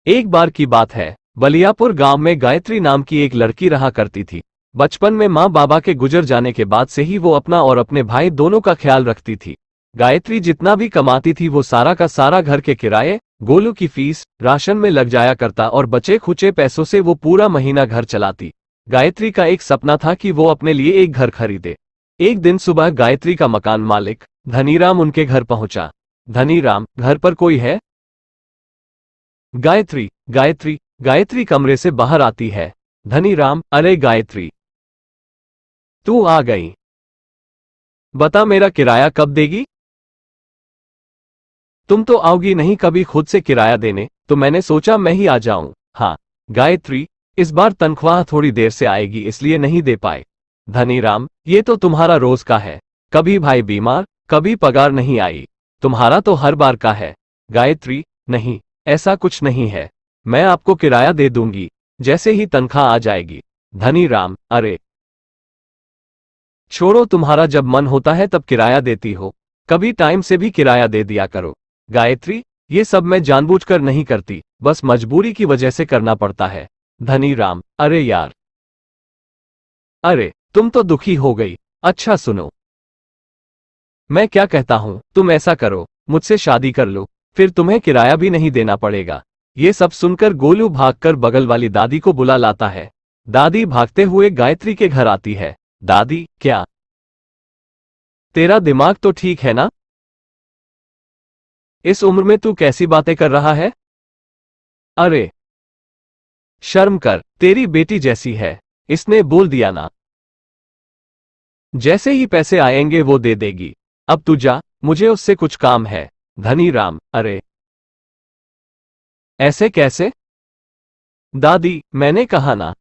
एक बार की बात है, बलियापुर गांव में गायत्री नाम की एक लड़की रहा करती थी। बचपन में माँ बाबा के गुजर जाने के बाद से ही वो अपना और अपने भाई दोनों का ख्याल रखती थी। गायत्री जितना भी कमाती थी वो सारा का सारा घर के किराए, गोलू की फीस, राशन में लग जाया करता और बचे खुचे पैसों से वो पूरा महीना घर चलाती। गायत्री का एक सपना था कि वो अपने लिए एक घर खरीदे। एक दिन सुबह गायत्री का मकान मालिक धनीराम उनके घर पहुंचा। धनीराम, घर पर कोई है? गायत्री गायत्री गायत्री कमरे से बाहर आती है। धनीराम, अरे गायत्री, तू आ गई। बता, मेरा किराया कब देगी? तुम तो आओगी नहीं कभी खुद से किराया देने, तो मैंने सोचा मैं ही आ जाऊं। हाँ गायत्री, इस बार तनख्वाह थोड़ी देर से आएगी इसलिए नहीं दे पाए। धनीराम, ये तो तुम्हारा रोज का है, कभी भाई बीमार, कभी पगार नहीं आई, तुम्हारा तो हर बार का है। गायत्री, नहीं, ऐसा कुछ नहीं है, मैं आपको किराया दे दूंगी जैसे ही तनख्वाह आ जाएगी। धनीराम, अरे छोड़ो, तुम्हारा जब मन होता है तब किराया देती हो, कभी टाइम से भी किराया दे दिया करो। गायत्री, ये सब मैं जानबूझकर नहीं करती, बस मजबूरी की वजह से करना पड़ता है। धनीराम, अरे यार, अरे तुम तो दुखी हो गई। अच्छा सुनो, मैं क्या कहता हूं, तुम ऐसा करो, मुझसे शादी कर लो, फिर तुम्हें किराया भी नहीं देना पड़ेगा। ये सब सुनकर गोलू भागकर बगल वाली दादी को बुला लाता है। दादी भागते हुए गायत्री के घर आती है। दादी, क्या तेरा दिमाग तो ठीक है ना? इस उम्र में तू कैसी बातें कर रहा है? अरे शर्म कर, तेरी बेटी जैसी है, इसने बोल दिया ना, जैसे ही पैसे आएंगे वो दे देगी। अब तू जा, मुझे उससे कुछ काम है। धनीराम, अरे ऐसे कैसे? दादी, मैंने कहा ना,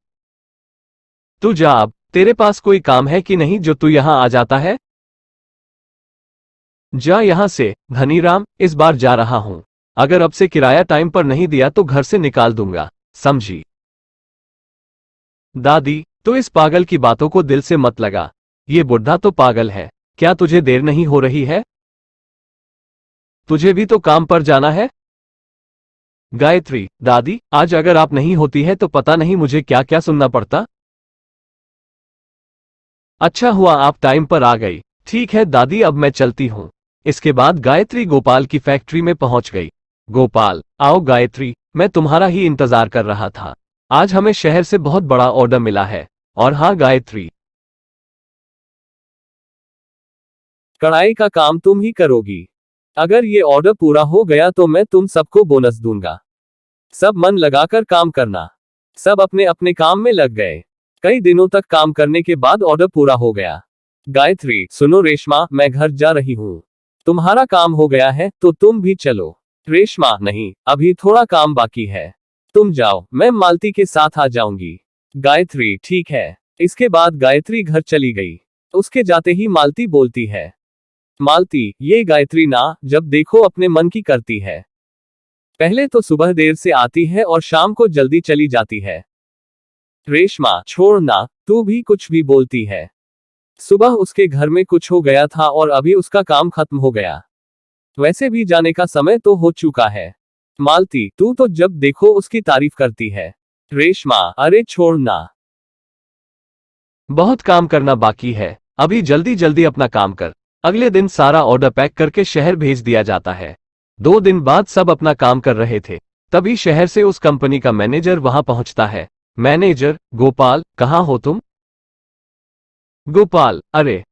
तू जा अब, तेरे पास कोई काम है कि नहीं जो तू यहां आ जाता है? जा यहां से। धनीराम, इस बार जा रहा हूं, अगर अब से किराया टाइम पर नहीं दिया तो घर से निकाल दूंगा, समझी? दादी, तो इस पागल की बातों को दिल से मत लगा, ये बुढ़ा तो पागल है। क्या तुझे देर नहीं हो रही है? तुझे भी तो काम पर जाना है। गायत्री, दादी, आज अगर आप नहीं होती है तो पता नहीं मुझे क्या क्या सुनना पड़ता। अच्छा हुआ आप टाइम पर आ गई। ठीक है दादी, अब मैं चलती हूँ। इसके बाद गायत्री गोपाल की फैक्ट्री में पहुंच गई। गोपाल, आओ गायत्री, मैं तुम्हारा ही इंतजार कर रहा था। आज हमें शहर से बहुत बड़ा ऑर्डर मिला है। और हाँ गायत्री, कढ़ाई का काम तुम ही करोगी। अगर ये ऑर्डर पूरा हो गया तो मैं तुम सबको बोनस दूंगा। सब मन लगाकर काम करना। सब अपने अपने काम में लग गए। कई दिनों तक काम करने के बाद ऑर्डर पूरा हो गया। गायत्री, सुनो रेशमा, मैं घर जा रही हूँ। तुम्हारा काम हो गया है तो तुम भी चलो। रेशमा, नहीं, अभी थोड़ा काम बाकी है, तुम जाओ, मैं मालती के साथ आ जाऊंगी। गायत्री, ठीक है। इसके बाद गायत्री घर चली गई। उसके जाते ही मालती बोलती है, मालती, ये गायत्री ना, जब देखो अपने मन की करती है। पहले तो सुबह देर से आती है और शाम को जल्दी चली जाती है। रेशमा, छोड़ ना, तू भी कुछ भी बोलती है। सुबह उसके घर में कुछ हो गया था और अभी उसका काम खत्म हो गया। वैसे भी जाने का समय तो हो चुका है। मालती, तू तो जब देखो उसकी तारीफ करती है। रेशमा, अरे छोड़ ना, बहुत काम करना बाकी है, अभी जल्दी जल्दी अपना काम कर। अगले दिन सारा ऑर्डर पैक करके शहर भेज दिया जाता है। 2 दिन बाद सब अपना काम कर रहे थे, तभी शहर से उस कंपनी का मैनेजर वहां पहुंचता है। मैनेजर, गोपाल, कहां हो तुम? गोपाल, अरे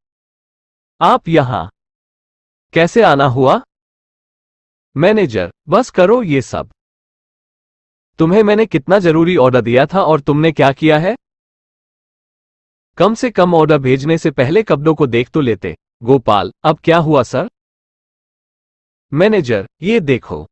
आप यहां कैसे आना हुआ? मैनेजर, बस करो ये सब। तुम्हें मैंने कितना जरूरी ऑर्डर दिया था और तुमने क्या किया है? कम से कम ऑर्डर भेजने से पहले कपड़ों को देख तो लेते। गोपाल, अब क्या हुआ सर? मैनेजर, ये देखो,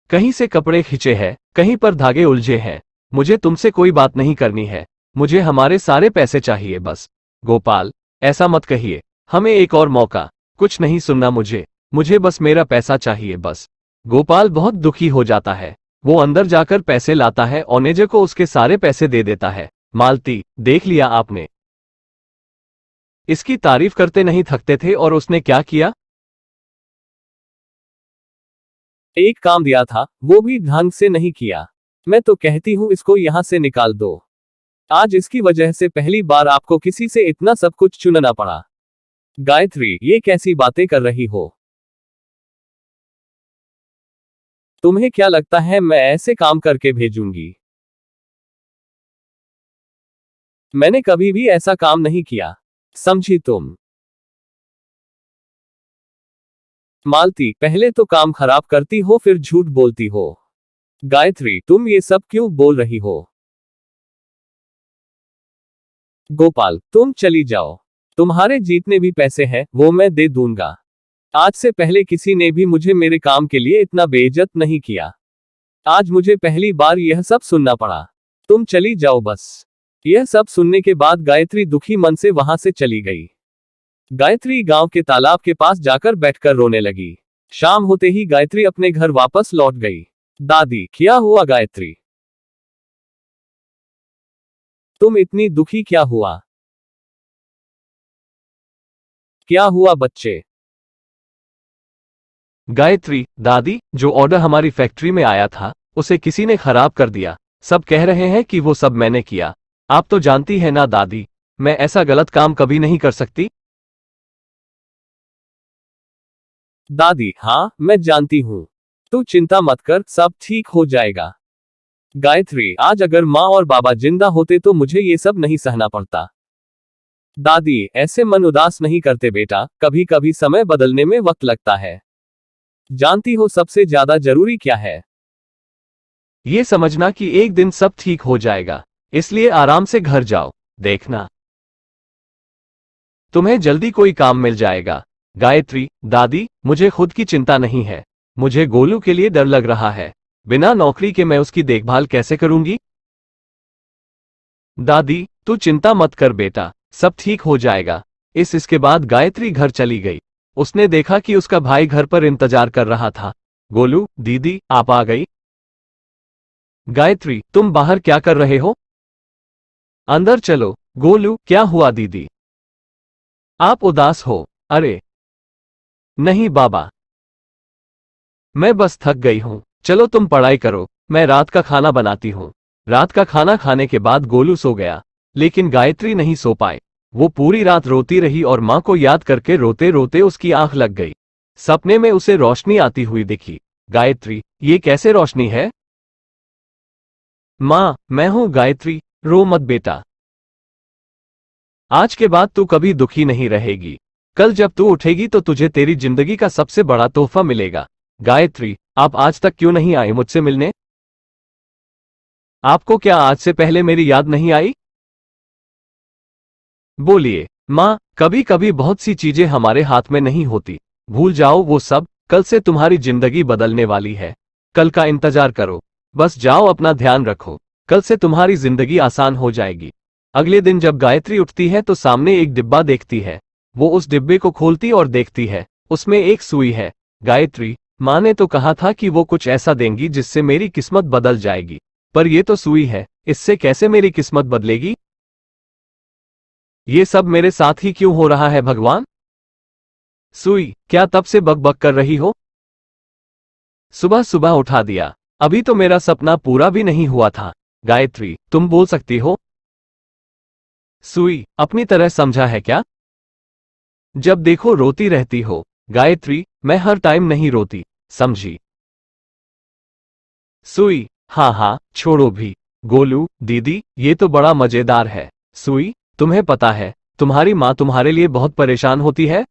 कहीं से कपड़े खिंचे हैं, कहीं पर धागे उलझे हैं। मुझे तुमसे कोई बात नहीं करनी है, मुझे हमारे सारे पैसे चाहिए बस। गोपाल, ऐसा मत कहिए, हमें एक और मौका। कुछ नहीं सुनना मुझे, मुझे बस मेरा पैसा चाहिए बस। गोपाल बहुत दुखी हो जाता है। वो अंदर जाकर पैसे लाता है और मैनेजर को उसके सारे पैसे दे देता है। मालती, देख लिया आपने, इसकी तारीफ करते नहीं थकते थे और उसने क्या किया। एक काम दिया था, वो भी ढंग से नहीं किया। मैं तो कहती हूँ इसको यहां से निकाल दो। आज इसकी वजह से पहली बार आपको किसी से इतना सब कुछ चुनना पड़ा। गायत्री, ये कैसी बातें कर रही हो? तुम्हें क्या लगता है मैं ऐसे काम करके भेजूंगी? मैंने कभी भी ऐसा काम नहीं किया, समझी तुम? मालती, पहले तो काम खराब करती हो फिर झूठ बोलती हो। गायत्री, तुम ये सब क्यों बोल रही हो? गोपाल, तुम चली जाओ। तुम्हारे जितने भी पैसे हैं वो मैं दे दूंगा। आज से पहले किसी ने भी मुझे मेरे काम के लिए इतना बेइज्जत नहीं किया। आज मुझे पहली बार यह सब सुनना पड़ा। तुम चली जाओ बस। यह सब सुनने के बाद गायत्री दुखी मन से वहां से चली गई। गायत्री गांव के तालाब के पास जाकर बैठकर रोने लगी। शाम होते ही गायत्री अपने घर वापस लौट गई। दादी, क्या हुआ गायत्री? तुम इतनी दुखी क्या हुआ? क्या हुआ बच्चे? गायत्री, दादी, जो ऑर्डर हमारी फैक्ट्री में आया था उसे किसी ने खराब कर दिया। सब कह रहे हैं कि वो सब मैंने किया। आप तो जानती है ना दादी, मैं ऐसा गलत काम कभी नहीं कर सकती। दादी, हाँ मैं जानती हूँ। तू चिंता मत कर, सब ठीक हो जाएगा। गायत्री, आज अगर माँ और बाबा जिंदा होते तो मुझे ये सब नहीं सहना पड़ता। दादी, ऐसे मन उदास नहीं करते बेटा, कभी कभी समय बदलने में वक्त लगता है। जानती हो सबसे ज्यादा जरूरी क्या है? ये समझना कि एक दिन सब ठीक हो जाएगा। इसलिए आराम से घर जाओ, देखना तुम्हें जल्दी कोई काम मिल जाएगा। गायत्री, दादी, मुझे खुद की चिंता नहीं है। मुझे गोलू के लिए डर लग रहा है। बिना नौकरी के मैं उसकी देखभाल कैसे करूंगी? दादी, तू चिंता मत कर बेटा, सब ठीक हो जाएगा। इसके बाद गायत्री घर चली गई। उसने देखा कि उसका भाई घर पर इंतजार कर रहा था। गोलू, दीदी, आप आ गई? गायत्री, तुम बाहर क्या कर रहे हो? अंदर चलो। गोलू, क्या हुआ दीदी? आप उदास हो? अरे नहीं बाबा, मैं बस थक गई हूं। चलो तुम पढ़ाई करो, मैं रात का खाना बनाती हूं। रात का खाना खाने के बाद गोलू सो गया, लेकिन गायत्री नहीं सो पाए। वो पूरी रात रोती रही और मां को याद करके रोते रोते उसकी आंख लग गई। सपने में उसे रोशनी आती हुई दिखी। गायत्री, ये कैसे रोशनी है? मां, मैं हूं गायत्री, रो मत बेटा। आज के बाद तू कभी दुखी नहीं रहेगी। कल जब तू उठेगी तो तुझे तेरी जिंदगी का सबसे बड़ा तोहफा मिलेगा। गायत्री, आप आज तक क्यों नहीं आए मुझसे मिलने? आपको क्या आज से पहले मेरी याद नहीं आई? बोलिए। मां, कभी कभी बहुत सी चीजें हमारे हाथ में नहीं होती। भूल जाओ वो सब, कल से तुम्हारी जिंदगी बदलने वाली है। कल का इंतजार करो। बस जाओ, अपना ध्यान रखो। कल से तुम्हारी जिंदगी आसान हो जाएगी। अगले दिन जब गायत्री उठती है तो सामने एक डिब्बा देखती है। वो उस डिब्बे को खोलती और देखती है, उसमें एक सुई है। गायत्री, मां ने तो कहा था कि वो कुछ ऐसा देंगी जिससे मेरी किस्मत बदल जाएगी, पर ये तो सुई है, इससे कैसे मेरी किस्मत बदलेगी? ये सब मेरे साथ ही क्यों हो रहा है भगवान? सुई, क्या तब से बकबक कर रही हो? सुबह सुबह उठा दिया। अभी तो मेरा सपना पूरा भी नहीं हुआ था। गायत्री, तुम बोल सकती हो? सुई, अपनी तरह समझा है क्या? जब देखो रोती रहती हो। गायत्री, मैं हर टाइम नहीं रोती, समझी? सुई, हाँ हाँ, छोड़ो भी। गोलू, दीदी, ये तो बड़ा मजेदार है। सुई, तुम्हें पता है तुम्हारी माँ तुम्हारे लिए बहुत परेशान होती है,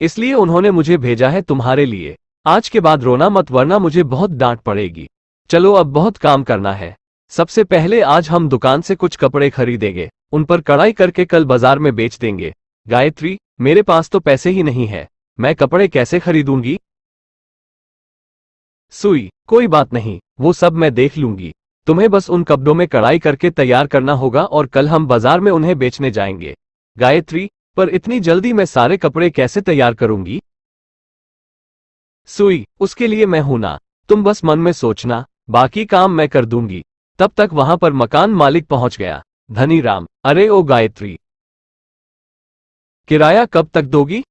इसलिए उन्होंने मुझे भेजा है तुम्हारे लिए। आज के बाद रोना मत वरना मुझे बहुत डांट पड़ेगी। चलो अब बहुत काम करना है। सबसे पहले आज हम दुकान से कुछ कपड़े खरीदेंगे, उन पर कढ़ाई करके कल बाजार में बेच देंगे। गायत्री, मेरे पास तो पैसे ही नहीं है, मैं कपड़े कैसे खरीदूंगी? सुई, कोई बात नहीं, वो सब मैं देख लूंगी। तुम्हें बस उन कपड़ों में कढ़ाई करके तैयार करना होगा और कल हम बाजार में उन्हें बेचने जाएंगे। गायत्री, पर इतनी जल्दी मैं सारे कपड़े कैसे तैयार करूंगी? सुई, उसके लिए मैं हूं ना, तुम बस मन में सोचना, बाकी काम मैं कर दूंगी। तब तक वहां पर मकान मालिक पहुंच गया। धनी राम, अरे ओ गायत्री, किराया कब तक दोगी?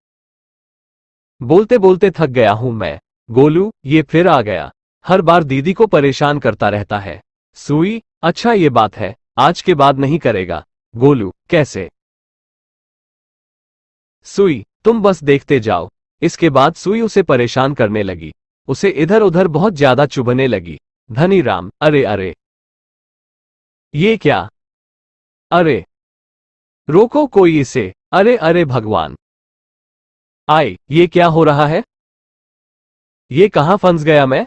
बोलते बोलते थक गया हूं मैं। गोलू, ये फिर आ गया। हर बार दीदी को परेशान करता रहता है। सुई, अच्छा ये बात है, आज के बाद नहीं करेगा। गोलू, कैसे? सुई, तुम बस देखते जाओ। इसके बाद सुई उसे परेशान करने लगी, उसे इधर उधर बहुत ज्यादा चुभने लगी। धनीराम, अरे अरे, ये क्या? अरे, रोको कोई इसे। अरे अरे भगवान, आए, ये क्या हो रहा है? ये कहां फंस गया मैं?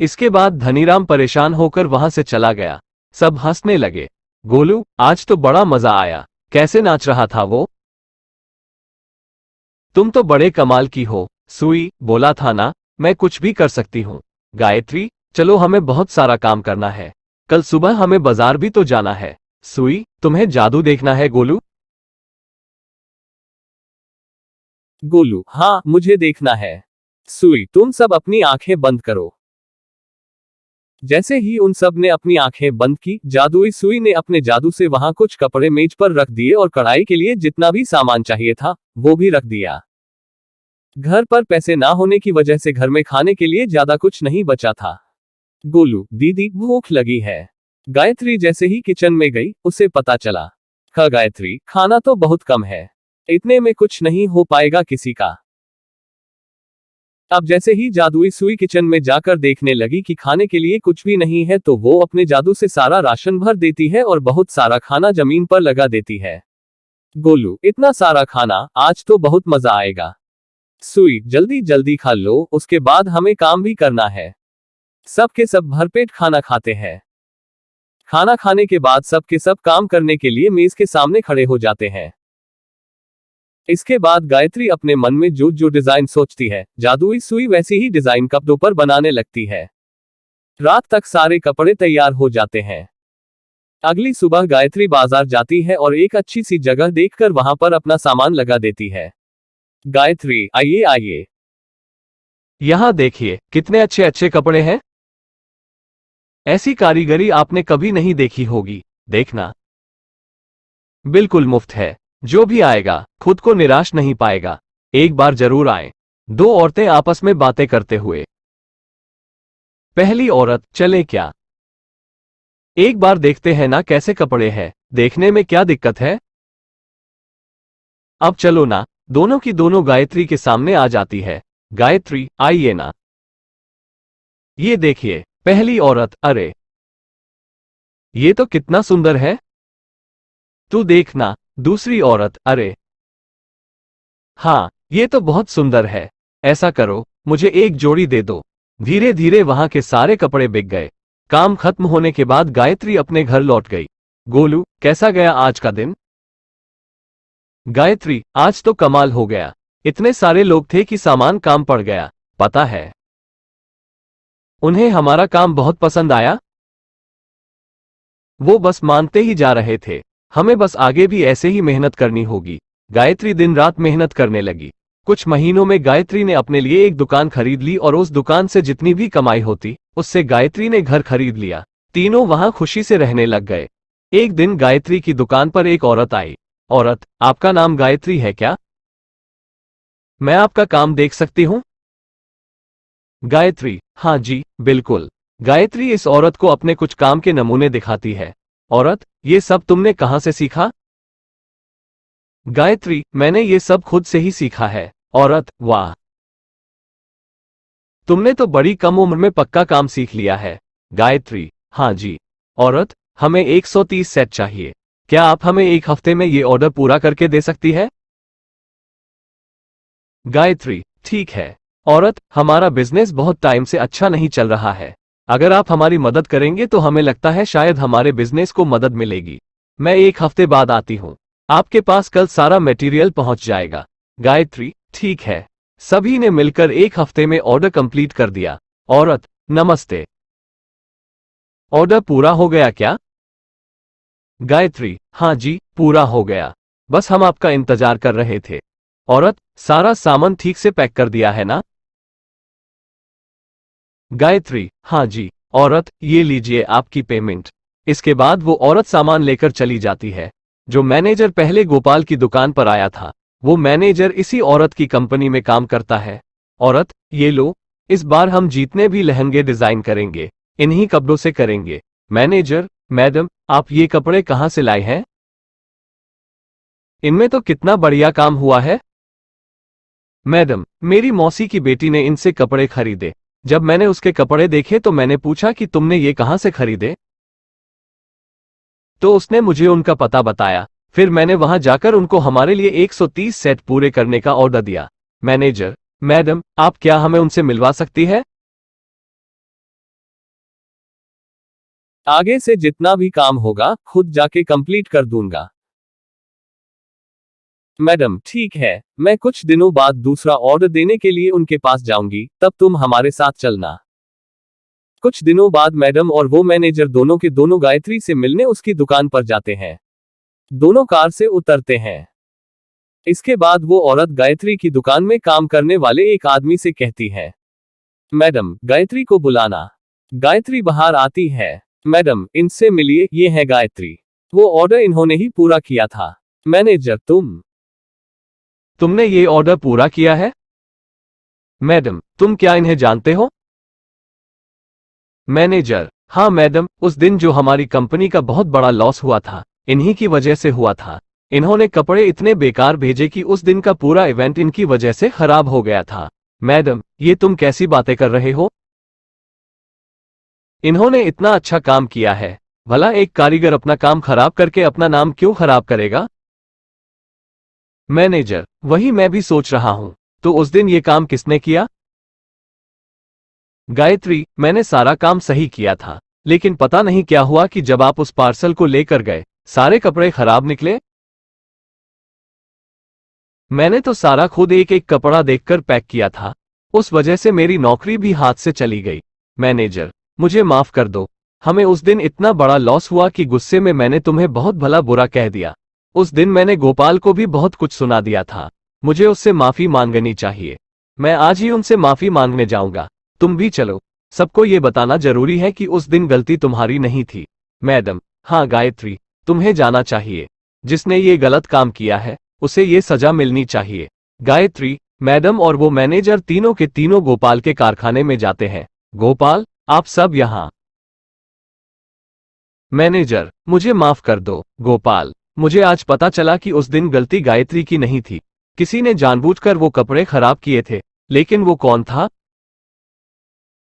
इसके बाद धनीराम परेशान होकर वहां से चला गया। सब हंसने लगे। गोलू, आज तो बड़ा मजा आया। कैसे नाच रहा था वो? तुम तो बड़े कमाल की हो। सुई, बोला था ना, मैं कुछ भी कर सकती हूँ। गायत्री, चलो हमें बहुत सारा काम करना है। कल सुबह हमें बाजार भी तो जाना है। सुई, तुम्हें जादू देखना है गोलू? गोलू, हाँ मुझे देखना है। सुई, तुम सब अपनी आंखें बंद करो। जैसे ही उन सब ने अपनी आंखें बंद की, जादुई सुई ने अपने जादू से वहां कुछ कपड़े मेज पर रख दिए और कढ़ाई के लिए जितना भी सामान चाहिए था वो भी रख दिया। घर पर पैसे ना होने की वजह से घर में खाने के लिए ज्यादा कुछ नहीं बचा था। गोलू, दीदी भूख लगी है। गायत्री जैसे ही किचन में गई, उसे पता चला, गायत्री, खाना तो बहुत कम है, इतने में कुछ नहीं हो पाएगा किसी का। अब जैसे ही जादुई सुई किचन में जाकर देखने लगी कि खाने के लिए कुछ भी नहीं है, तो वो अपने जादू से सारा राशन भर देती है और बहुत सारा खाना जमीन पर लगा देती है। गोलू, इतना सारा खाना, आज तो बहुत मजा आएगा। सुई, जल्दी जल्दी खा लो, उसके बाद हमें काम भी करना है। सब के सब भरपेट खाना खाते हैं। खाना खाने के बाद सब के सब काम करने के लिए मेज के सामने खड़े हो जाते हैं। इसके बाद गायत्री अपने मन में जो जो डिजाइन सोचती है, जादुई सुई वैसी ही डिजाइन कपड़ों पर बनाने लगती है। रात तक सारे कपड़े तैयार हो जाते हैं। अगली सुबह गायत्री बाजार जाती है और एक अच्छी सी जगह देखकर वहां पर अपना सामान लगा देती है। गायत्री, आइए आइए। यहां देखिए, कितने अच्छे अच्छे कपड़े हैं। ऐसी कारीगरी आपने कभी नहीं देखी होगी, देखना। बिल्कुल मुफ्त है, जो भी आएगा खुद को निराश नहीं पाएगा। एक बार जरूर आए। दो औरतें आपस में बातें करते हुए। पहली औरत, चले क्या? एक बार देखते हैं ना कैसे कपड़े हैं, देखने में क्या दिक्कत है? अब चलो ना। दोनों की दोनों गायत्री के सामने आ जाती है। गायत्री, आइए ना। ये देखिए, पहली औरत, अरे ये तो कितना सुंदर है। तू देखना। दूसरी औरत, अरे हाँ, ये तो बहुत सुंदर है। ऐसा करो, मुझे एक जोड़ी दे दो। धीरे धीरे वहां के सारे कपड़े बिक गए। काम खत्म होने के बाद गायत्री अपने घर लौट गई। गोलू, कैसा गया आज का दिन? गायत्री, आज तो कमाल हो गया। इतने सारे लोग थे कि सामान काम पड़ गया। पता है, उन्हें हमारा काम बहुत पसंद आया। वो बस मानते ही जा रहे थे। हमें बस आगे भी ऐसे ही मेहनत करनी होगी। गायत्री दिन रात मेहनत करने लगी। कुछ महीनों में गायत्री ने अपने लिए एक दुकान खरीद ली और उस दुकान से जितनी भी कमाई होती उससे गायत्री ने घर खरीद लिया। तीनों वहां खुशी से रहने लग गए। एक दिन गायत्री की दुकान पर एक औरत आई। औरत, आपका नाम गायत्री है क्या? मैं आपका काम देख सकती हूं? गायत्री, हाँ जी बिल्कुल। गायत्री इस औरत को अपने कुछ काम के नमूने दिखाती है। औरत, ये सब तुमने कहां से सीखा? गायत्री, मैंने ये सब खुद से ही सीखा है। औरत, वाह, तुमने तो बड़ी कम उम्र में पक्का काम सीख लिया है। गायत्री, हाँ जी। औरत, हमें 130 सेट चाहिए। क्या आप हमें एक हफ्ते में ये ऑर्डर पूरा करके दे सकती है? गायत्री, ठीक है। औरत, हमारा बिजनेस बहुत टाइम से अच्छा नहीं चल रहा है। अगर आप हमारी मदद करेंगे तो हमें लगता है शायद हमारे बिजनेस को मदद मिलेगी। मैं एक हफ्ते बाद आती हूं। आपके पास कल सारा मटेरियल पहुंच जाएगा। गायत्री, ठीक है। सभी ने मिलकर एक हफ्ते में ऑर्डर कंप्लीट कर दिया। औरत, नमस्ते। ऑर्डर पूरा हो गया क्या? गायत्री, हाँ जी, पूरा हो गया। बस हम आपका इंतजार कर रहे थे। औरत, सारा सामान ठीक से पैक कर दिया है ना? गायत्री, हाँ जी। औरत, ये लीजिए आपकी पेमेंट। इसके बाद वो औरत सामान लेकर चली जाती है। जो मैनेजर पहले गोपाल की दुकान पर आया था, वो मैनेजर इसी औरत की कंपनी में काम करता है। औरत, ये लो, इस बार हम जितने भी लहंगे डिजाइन करेंगे इन्हीं कपड़ों से करेंगे। मैनेजर, मैडम, आप ये कपड़े कहाँ से लाए हैं? इनमें तो कितना बढ़िया काम हुआ है। मैडम, मेरी मौसी की बेटी ने इनसे कपड़े खरीदे। जब मैंने उसके कपड़े देखे तो मैंने पूछा कि तुमने ये कहां से खरीदे? तो उसने मुझे उनका पता बताया। फिर मैंने वहां जाकर उनको हमारे लिए 130 सेट पूरे करने का ऑर्डर दिया। मैनेजर, मैडम, आप क्या हमें उनसे मिलवा सकती है? आगे से जितना भी काम होगा खुद जाके कंप्लीट कर दूंगा। मैडम, ठीक है, मैं कुछ दिनों बाद दूसरा ऑर्डर देने के लिए उनके पास जाऊंगी, तब तुम हमारे साथ चलना। कुछ दिनों बाद मैडम और वो मैनेजर दोनों के दोनों गायत्री से मिलने उसकी दुकान पर जाते हैं। दोनों कार से उतरते हैं। इसके बाद वो औरत गायत्री की दुकान में काम करने वाले एक आदमी से कहती है, मैडम, गायत्री को बुलाना। गायत्री बाहर आती है। मैडम, इनसे मिलिए, ये है गायत्री। वो ऑर्डर इन्होंने ही पूरा किया था। मैनेजर, तुमने ये ऑर्डर पूरा किया है? मैडम, तुम क्या इन्हें जानते हो? मैनेजर, हाँ मैडम, उस दिन जो हमारी कंपनी का बहुत बड़ा लॉस हुआ था इन्हीं की वजह से हुआ था। इन्होंने कपड़े इतने बेकार भेजे कि उस दिन का पूरा इवेंट इनकी वजह से खराब हो गया था। मैडम, ये तुम कैसी बातें कर रहे हो? इन्होंने इतना अच्छा काम किया है, भला एक कारीगर अपना काम खराब करके अपना नाम क्यों खराब करेगा? मैनेजर, वही मैं भी सोच रहा हूं। तो उस दिन ये काम किसने किया? गायत्री, मैंने सारा काम सही किया था, लेकिन पता नहीं क्या हुआ कि जब आप उस पार्सल को लेकर गए सारे कपड़े खराब निकले। मैंने तो सारा खुद एक एक कपड़ा देखकर पैक किया था, उस वजह से मेरी नौकरी भी हाथ से चली गई। मैनेजर, मुझे माफ कर दो, हमें उस दिन इतना बड़ा लॉस हुआ कि गुस्से में मैंने तुम्हें बहुत भला बुरा कह दिया। उस दिन मैंने गोपाल को भी बहुत कुछ सुना दिया था, मुझे उससे माफी मांगनी चाहिए। मैं आज ही उनसे माफी मांगने जाऊंगा। तुम भी चलो, सबको ये बताना जरूरी है कि उस दिन गलती तुम्हारी नहीं थी। मैडम, हाँ गायत्री, तुम्हें जाना चाहिए। जिसने ये गलत काम किया है उसे ये सजा मिलनी चाहिए। गायत्री, मैडम और वो मैनेजर तीनों के तीनों गोपाल के कारखाने में जाते हैं। गोपाल, आप सब यहाँ। मैनेजर, मुझे माफ कर दो गोपाल, मुझे आज पता चला कि उस दिन गलती गायत्री की नहीं थी। किसी ने जानबूझकर वो कपड़े खराब किए थे, लेकिन वो कौन था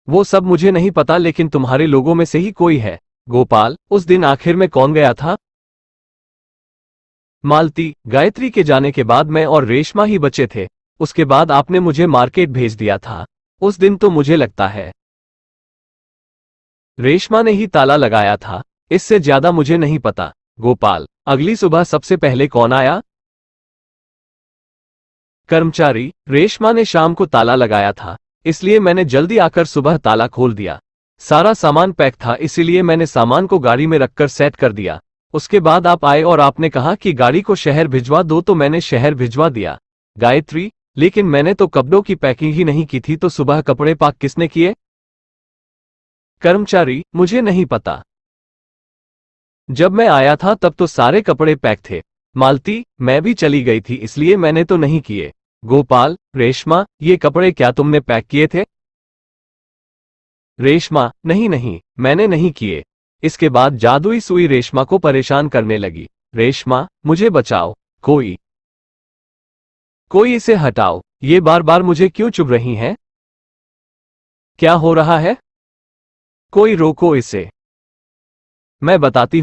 वो सब मुझे नहीं पता, लेकिन तुम्हारे लोगों में से ही कोई है। गोपाल, उस दिन आखिर में कौन गया था? मालती, गायत्री के जाने के बाद मैं और रेशमा ही बचे थे। उसके बाद आपने मुझे मार्केट भेज दिया था। उस दिन तो मुझे लगता है रेशमा ने ही ताला लगाया था, इससे ज्यादा मुझे नहीं पता। गोपाल, अगली सुबह सबसे पहले कौन आया? कर्मचारी, रेशमा ने शाम को ताला लगाया था, इसलिए मैंने जल्दी आकर सुबह ताला खोल दिया। सारा सामान पैक था, इसीलिए मैंने सामान को गाड़ी में रखकर सेट कर दिया। उसके बाद आप आए और आपने कहा कि गाड़ी को शहर भिजवा दो, तो मैंने शहर भिजवा दिया। गायत्री, लेकिन मैंने तो कपड़ों की पैकिंग ही नहीं की थी, तो सुबह कपड़े पैक किसने किए? कर्मचारी, मुझे नहीं पता। जब मैं आया था तब तो सारे कपड़े पैक थे। मालती, मैं भी चली गई थी, इसलिए मैंने तो नहीं किए। गोपाल, रेशमा, ये कपड़े क्या तुमने पैक किए थे? रेशमा, नहीं नहीं, मैंने नहीं किए। इसके बाद जादुई सुई रेशमा को परेशान करने लगी। रेशमा, मुझे बचाओ, कोई कोई इसे हटाओ, ये बार बार मुझे क्यों चुभ रही हैं? क्या हो रहा है? कोई रोको इसे। मैं बताती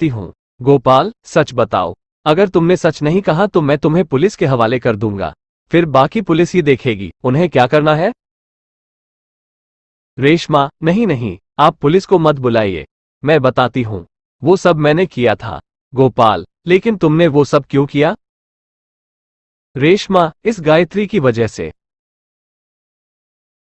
हूं। गोपाल, सच बताओ। अगर तुमने सच नहीं कहा तो मैं तुम्हें पुलिस के हवाले कर दूंगा, फिर बाकी पुलिस ही देखेगी उन्हें क्या करना है। रेशमा, नहीं नहीं, आप पुलिस को मत बुलाइए, मैं बताती हूं। वो सब मैंने किया था। गोपाल, लेकिन तुमने वो सब क्यों किया? रेशमा, इस गायत्री की वजह से।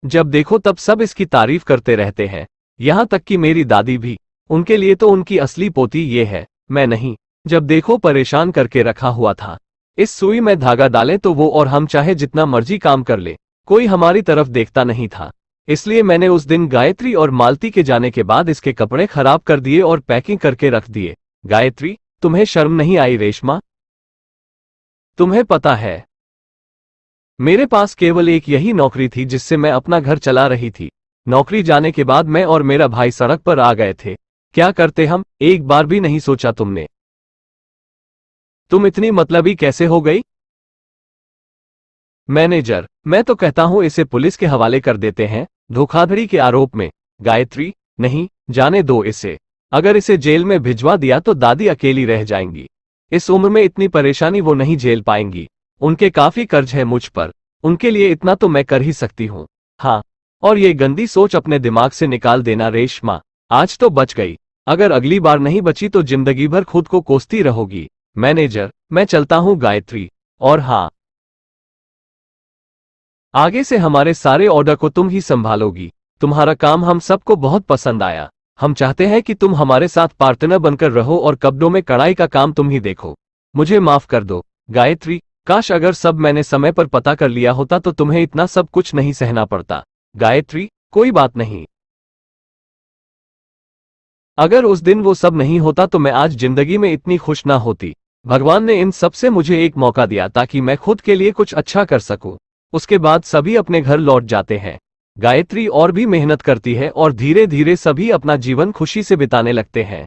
जब देखो तब सब इसकी तारीफ करते रहते हैं, यहां तक कि मेरी दादी भी। उनके लिए तो उनकी असली पोती ये है, मैं नहीं। जब देखो परेशान करके रखा हुआ था। इस सुई में धागा डाले तो वो और हम चाहे जितना मर्जी काम कर ले, कोई हमारी तरफ देखता नहीं था। इसलिए मैंने उस दिन गायत्री और मालती के जाने के बाद इसके कपड़े खराब कर दिए और पैकिंग करके रख दिए। गायत्री, तुम्हें शर्म नहीं आई? रेशमा, तुम्हें पता है मेरे पास केवल एक यही नौकरी थी जिससे मैं अपना घर चला रही थी। नौकरी जाने के बाद मैं और मेरा भाई सड़क पर आ गए थे। क्या करते हम, एक बार भी नहीं सोचा तुमने। तुम इतनी मतलबी कैसे हो गई? मैनेजर, मैं तो कहता हूं इसे पुलिस के हवाले कर देते हैं, धोखाधड़ी के आरोप में। गायत्री, नहीं, जाने दो इसे। अगर इसे जेल में भिजवा दिया तो दादी अकेली रह जाएंगी। इस उम्र में इतनी परेशानी वो नहीं झेल पाएंगी। उनके काफी कर्ज है मुझ पर, उनके लिए इतना तो मैं कर ही सकती हूँ। हाँ, और ये गंदी सोच अपने दिमाग से निकाल देना रेशमा। आज तो बच गई, अगर अगली बार नहीं बची तो जिंदगी भर खुद को कोसती रहोगी। मैनेजर, मैं चलता हूँ गायत्री। और हाँ, आगे से हमारे सारे ऑर्डर को तुम ही संभालोगी। तुम्हारा काम हम सबको बहुत पसंद आया। हम चाहते हैं कि तुम हमारे साथ पार्टनर बनकर रहो और कपड़ों में कढ़ाई का काम तुम ही देखो। मुझे माफ कर दो गायत्री, काश अगर सब मैंने समय पर पता कर लिया होता तो तुम्हें इतना सब कुछ नहीं सहना पड़ता। गायत्री, कोई बात नहीं। अगर उस दिन वो सब नहीं होता तो मैं आज जिंदगी में इतनी खुश ना होती। भगवान ने इन सब से मुझे एक मौका दिया ताकि मैं खुद के लिए कुछ अच्छा कर सकूं। उसके बाद सभी अपने घर लौट जाते हैं। गायत्री और भी मेहनत करती है और धीरे धीरे सभी अपना जीवन खुशी से बिताने लगते हैं।